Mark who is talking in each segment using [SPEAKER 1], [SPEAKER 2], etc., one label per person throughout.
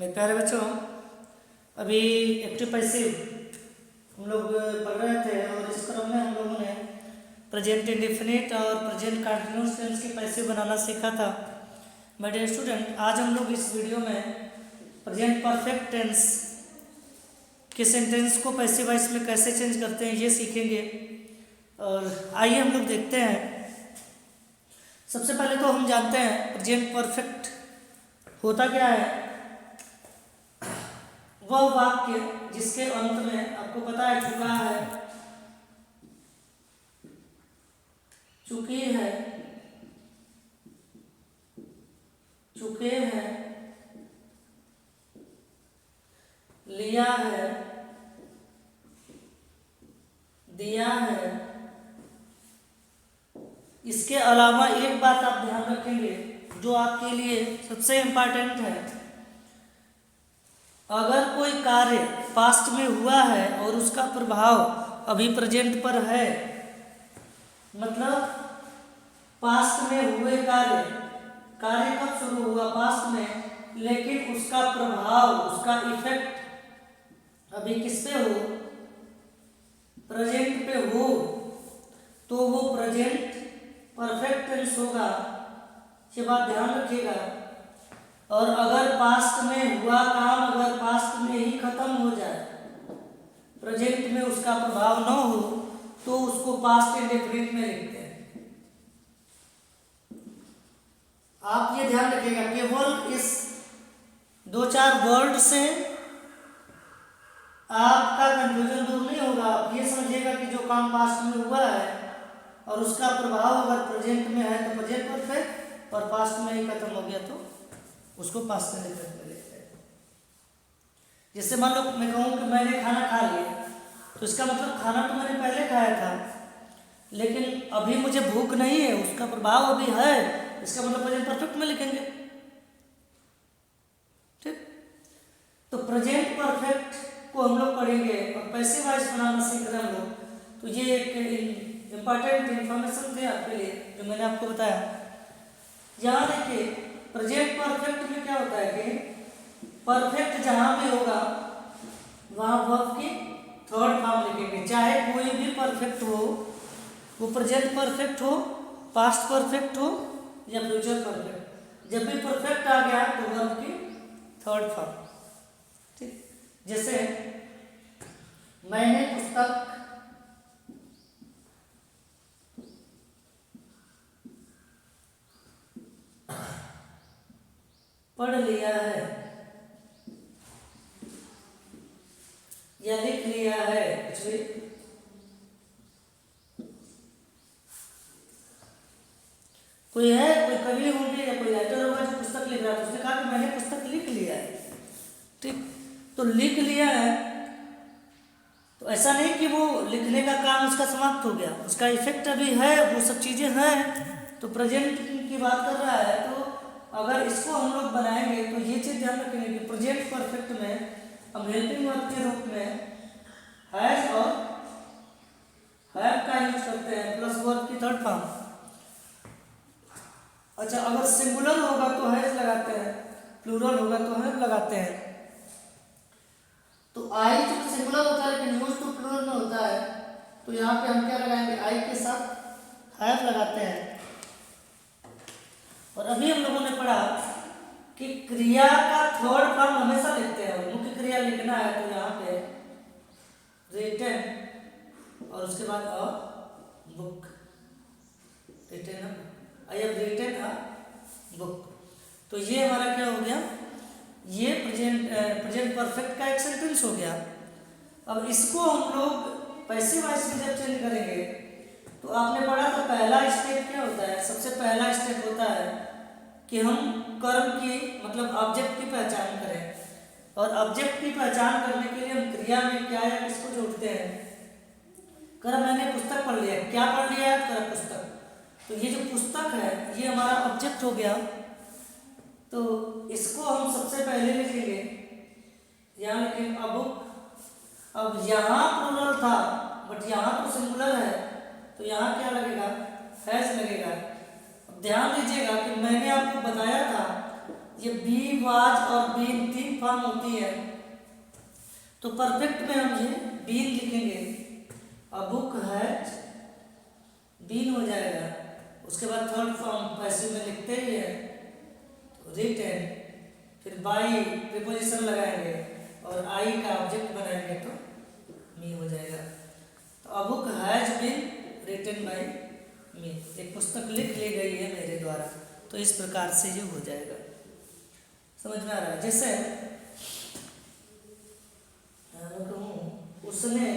[SPEAKER 1] मेरे प्यारे बच्चों, अभी एक्टिव पैसिव हम लोग पढ़ रहे थे और इस क्रम में हम लोगों ने प्रेजेंट इंडेफिनिट और प्रेजेंट कंटिन्यूअस टेंस की पैसिव बनाना सीखा था। माय डियर स्टूडेंट, आज हम लोग इस वीडियो में प्रेजेंट परफेक्ट टेंस के सेंटेंस को पैसिव वॉइस में कैसे चेंज करते हैं ये सीखेंगे। और आइए हम लोग देखते हैं। सबसे पहले तो हम जानते हैं प्रेजेंट परफेक्ट होता क्या है। वह वाक्य जिसके अंत में आपको पता है चुका है, चुकी है, चुके हैं, लिया है, दिया है। इसके अलावा एक बात आप ध्यान रखेंगे जो आपके लिए सबसे इम्पॉर्टेंट है। अगर कोई कार्य पास्ट में हुआ है और उसका प्रभाव अभी प्रेजेंट पर है, मतलब पास्ट में हुए कार्य कब शुरू हुआ? पास्ट में, लेकिन उसका प्रभाव, उसका इफेक्ट अभी किस पे हो? प्रेजेंट पे हो, तो वो प्रेजेंट परफेक्ट टेंस होगा। ये बात ध्यान रखिएगा। और अगर पास्ट में हुआ काम अगर पास्ट में ही खत्म हो जाए, प्रेजेंट में उसका प्रभाव न हो, तो उसको पास्ट इंडेफिनिट में लिखते हैं। आप ये ध्यान रखिएगा, केवल इस 2-4 वर्ड से आपका कंफ्यूजन दूर नहीं होगा। आप ये समझिएगा कि जो काम पास्ट में हुआ है और उसका प्रभाव अगर प्रेजेंट में है तो प्रेजेंट परफेक्ट, और पास्ट में ही खत्म हो गया तो उसको पास्ट में लिखते हैं। जैसे मान लो मैं कहूँ कि मैंने खाना खा लिया, तो इसका मतलब खाना तो मैंने पहले खाया था, लेकिन अभी मुझे भूख नहीं है, उसका प्रभाव अभी है, इसका मतलब प्रेजेंट परफेक्ट में लिखेंगे। ठीक, तो प्रेजेंट परफेक्ट को हम लोग पढ़ेंगे और पैसिव वॉइस बनाना सीख रहे हैं हम लोग। तो ये एक इम्पॉर्टेंट इंफॉर्मेशन थे आपके लिए जो मैंने आपको बताया। यहाँ देखिए, प्रेजेंट परफेक्ट में क्या होता है कि परफेक्ट जहां भी होगा वहां वर्ब की थर्ड फॉर्म लिखेंगे। चाहे कोई भी परफेक्ट हो, वो प्रेजेंट परफेक्ट हो, पास्ट परफेक्ट हो या फ्यूचर परफेक्ट, जब भी परफेक्ट आ गया तो वर्ब की थर्ड फॉर्म। ठीक, जैसे मैंने पुस्तक पढ़ लिया है या लिख लिया है। कुछ भी कोई है, कोई कवि होंगे या कोई राइटर होगा जो पुस्तक लिख रहा है, तो उसने कहा कि मैंने पुस्तक लिख लिया है। ठीक, तो लिख लिया है तो ऐसा नहीं कि वो लिखने का काम उसका समाप्त हो गया, उसका इफेक्ट अभी है, वो सब चीजें हैं, तो प्रेजेंट की बात कर रहा है। तो अगर इसको हम लोग बनाएंगे तो ये चीज ध्यान रखेंगे कि प्रेजेंट परफेक्ट में हम हेल्पिंग वर्ब के रूप में हैज और हैव का यूज करते हैं प्लस वर्ब की थर्ड फॉर्म। अच्छा, अगर सिंगुलर होगा तो हैज लगाते हैं, प्लूरल होगा तो हैव लगाते हैं। तो आई जो सिंगुलर होता है लेकिन यूज टू प्लूरल में होता है, तो यहाँ पे हम क्या लगाएंगे? आई के साथ हैव लगाते हैं। और अभी हम लोगों ने पढ़ा कि क्रिया का थर्ड फॉर्म हमेशा लिखते हैं। मुख्य क्रिया लिखना है तो यहाँ पे रिटन और उसके बाद a book, written, I have written a book. तो ये हमारा क्या हो गया? ये प्रेजेंट परफेक्ट का एक सेंटेंस हो गया। अब इसको हम लोग पैसिव वॉइस में जब चेंज करेंगे तो आपने पढ़ा था पहला स्टेप क्या होता है? सबसे पहला स्टेप होता है कि हम कर्म की मतलब ऑब्जेक्ट की पहचान करें, और ऑब्जेक्ट की पहचान करने के लिए हम क्रिया में क्या या किसको जोड़ते हैं? कर मैंने पुस्तक पढ़ लिया, क्या पढ़ लिया? कर पुस्तक। तो ये जो पुस्तक है ये हमारा ऑब्जेक्ट हो गया, तो इसको हम सबसे पहले लिखेंगे, यहाँ लिखेंगे अ बुक। अब यहाँ प्लूरल था बट यहाँ तो सिंगुलर है, तो यहाँ क्या लगेगा? हैज लगेगा। अब ध्यान दीजिएगा कि मैंने आपको बताया था ये बी वाज और बीन 3 फॉर्म होती है, तो परफेक्ट में हम ये बीन लिखेंगे, अ बुक हैज बीन हो जाएगा। उसके बाद थर्ड फॉर्म पैसिव में लिखते ही है तो रिटन, फिर बाई प्रीपोजिशन लगाएंगे और आई का ऑब्जेक्ट बनाएंगे तो मी हो जाएगा। तो a book has been written by me, एक पुस्तक लिख ली गई है मेरे द्वारा, तो इस प्रकार से ये हो जाएगा। समझ में आ रहा है? जैसे मैं कहूँ उसने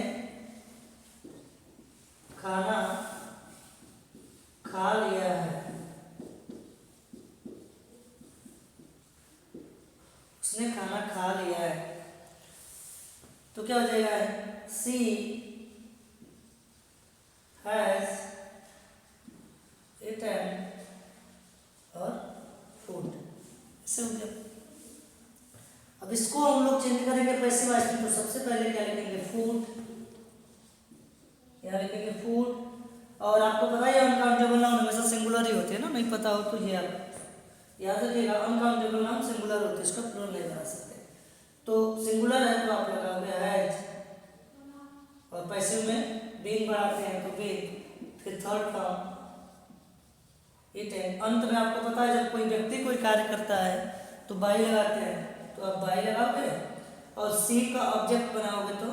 [SPEAKER 1] खाना खा लिया है, उसने खाना खा लिया है, तो क्या हो जाएगा? सी हैज इटन और फूड, ऐसे हो गया। अब इसको हम लोग चेंज करेंगे पैसिव वॉइस में, तो सबसे पहले क्या लिखेंगे? फूड, यहाँ लिखेंगे फूड। और आपको पता है अनकाउंटेबल नाउन हमेशा सिंगुलर ही होते हैं ना, नहीं पता हो तो ये आप याद रखिएगा, अनकाउंटेबल नाउन सिंगुलर होते हैं, इसका प्लूरल नहीं बना सकते। तो सिंगुलर है तो आप लगाओगे हैज, और पैसिव में बीन बढ़ाते हैं तो बीन, फिर थर्ड फॉर्म इटन। अंत में आपको पता है जब कोई व्यक्ति कोई कार्य करता है तो बाई लगाते हैं, तो आप बाई लगाओगे और सी का ऑब्जेक्ट बनाओगे तो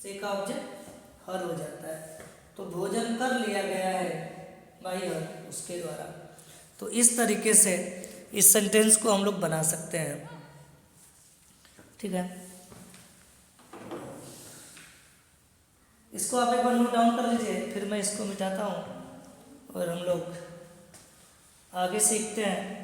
[SPEAKER 1] सी का ऑब्जेक्ट हर हो जाता है। तो भोजन कर लिया गया है बाई हर, उसके द्वारा। तो इस तरीके से इस सेंटेंस को हम लोग बना सकते हैं। ठीक है, इसको आप एक बार नोट डाउन कर लीजिए, फिर मैं इसको मिटाता हूँ और हम लोग आगे सीखते हैं।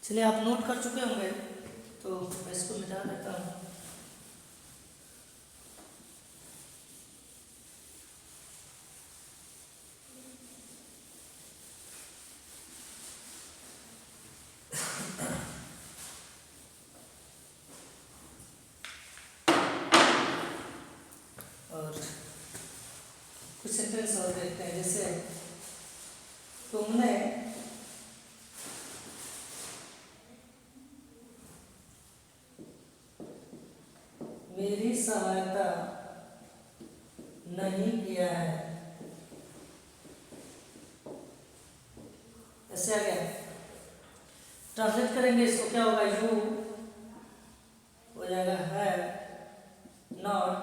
[SPEAKER 1] चलिए, आप नोट कर चुके होंगे तो मैं इसको मिटा देता हूँ। और कुछ सेंटेंस और देखते हैं, जैसे तुमने मेरी सहायता नहीं किया है, ऐसे आ गया। ट्रांसलेट करेंगे इसको, क्या होगा? यू हो जाएगा है नॉट,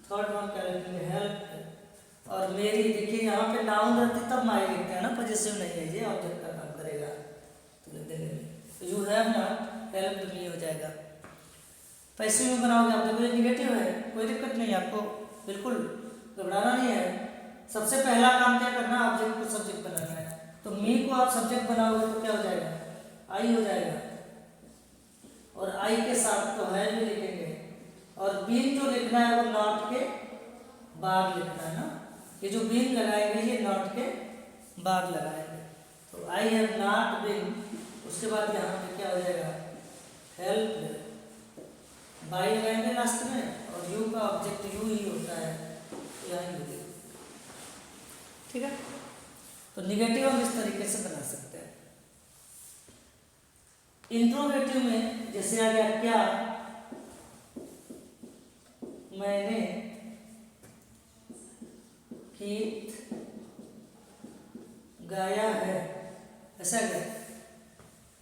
[SPEAKER 1] थर्ड वन क्या लिखेंगे? हेल्प। और मेरी, देखिए यहाँ पे नाउन रहती तब माई लिखते हैं ना, पॉजिटिव नहीं है, ये ऑब्जेक्ट का काम करेगा, तो लिख देंगे you have not help me हो जाएगा। पैसिव में बनाओगे आप, देखो ये निगेटिव है, कोई दिक्कत नहीं है, आपको बिल्कुल घबराना नहीं है। सबसे पहला काम क्या करना? ऑब्जेक्ट को सब्जेक्ट बनाना है। तो मी को आप सब्जेक्ट बनाओगे तो क्या हो जाएगा? आई हो जाएगा, और आई के साथ तो है भी लिखेंगे, और बीन जो लिखना है वो नॉट के बाद लिखना है ना, ये जो बीन लगाएंगे ये नॉट के बाद लगाएंगे। तो आई हैव नॉट बीन, उसके बाद यहाँ पे क्या हो जाएगा? हेल्प, बाई लगाएंगे लास्ट में, और यू का ऑब्जेक्ट यू ही होता है, तो यहाँ ही लिखेंगे। ठीक है, तो निगेटिव हम इस तरीके से बना सकते हैं। इंट्रोगेटिव में जैसे आ गया क्या, मैंने गीत गाया है, ऐसा क्या?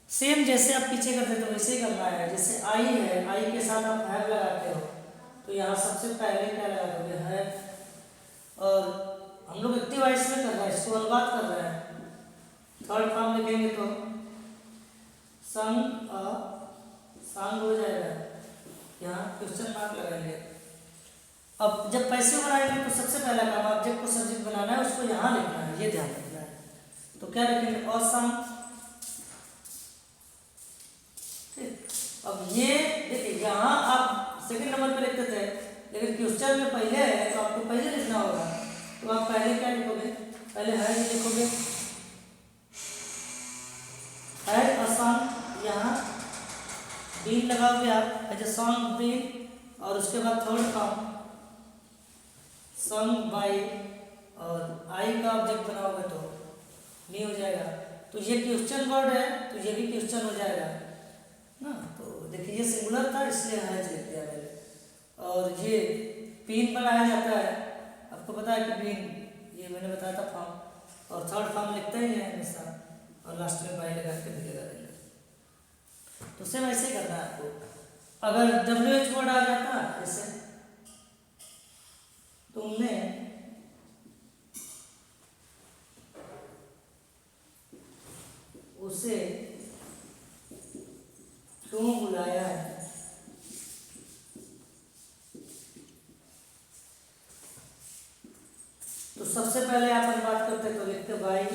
[SPEAKER 1] सेम जैसे आप पीछे करते थे वैसे ही करना है। जैसे आई है, आई के साथ आप हैव लगाते हो, तो यहाँ सबसे पहले क्या लगा दोगे? है। और हम लोग एक्टिव वॉइस में कर रहे हैं, इसको अनुवाद कर रहे हैं, थर्ड फॉर्म लिखेंगे तो संग सांग हो जाएगा, यहाँ क्वेश्चन मार्क लगाएंगे। अब जब पैसिव बनाएंगे तो सबसे पहला काम ऑब्जेक्ट को सब्जेक्ट बनाना है, उसको यहाँ लिखना है, ये ध्यान रखना है। तो क्या लिखेंगे? असंग। ठीक, अब ये देखिए यहाँ आप सेकंड नंबर पे लिखते थे, लेकिन क्वेश्चन में पहले है तो आपको पहले लिखना होगा। तो आप पहले क्या लिखोगे? पहले है लिखोगे, है असंग लगाओगे आप एज ए सॉन्ग बीन, और उसके बाद थर्ड फॉर्म सॉन्ग बाई, और आई का ऑब्जेक्ट बनाओगे तो मी हो जाएगा। तो ये क्वेश्चन वर्ड है, तो ये भी क्वेश्चन हो जाएगा ना। तो देखिए ये सिंगुलर था इसलिए हैज लिख दिया मैंने। और ये बीन बनाया जाता है, आपको पता है कि बीन, ये मैंने बताया था फॉर्म, और थर्ड फॉर्म लिखते ही हैं हमेशा, और लास्ट में बाई लगा के भी लगा देंगे। तो सेम ऐसे ही करना है आपको। अगर WH वर्ड आ जाता जैसे तुमने उसे क्यों बुलाया है, तो सबसे पहले अपन बात करते तो लिखते भाई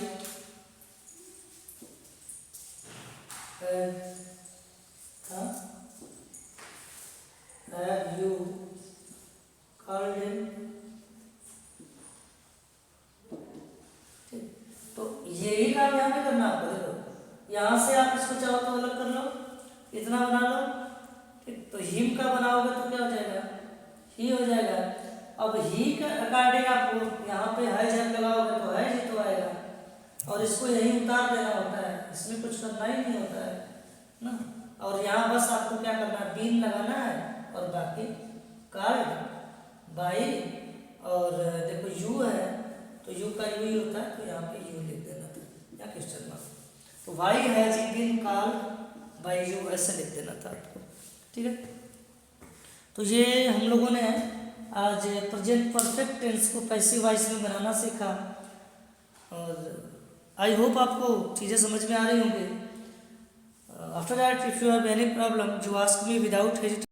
[SPEAKER 1] have you called him, तो यही काम यहाँ पे करना आपको। देखो यहाँ से आप इसको चाहो तो अलग कर लो, इतना बना लो, ठीक। तो हिम का बनाओगे तो क्या हो जाएगा, ही हो जाएगा। अब ही का अकॉर्डिंग आप यहाँ पे है जब लगाओगे तो है जी तो आएगा, और इसको यही उतार देना होता है, इसमें कुछ करना ही नहीं होता है ना। और यहाँ बस आपको क्या करना है, बीन लगाना है, और बाकी कार्ड बाई, और देखो यू है तो यू का यू ही होता है, तो यहाँ पे यू लिख देना था या क्वेश्चन मार्क। तो why has been called by you ऐसे लिख देना था, ठीक है। तो ये हम लोगों ने आज प्रेजेंट परफेक्ट टेंस को पैसिव वॉइस में बनाना सीखा, और आई होप आपको चीज़ें समझ में आ रही होंगी। After that if you have any problem you ask me without hesitation.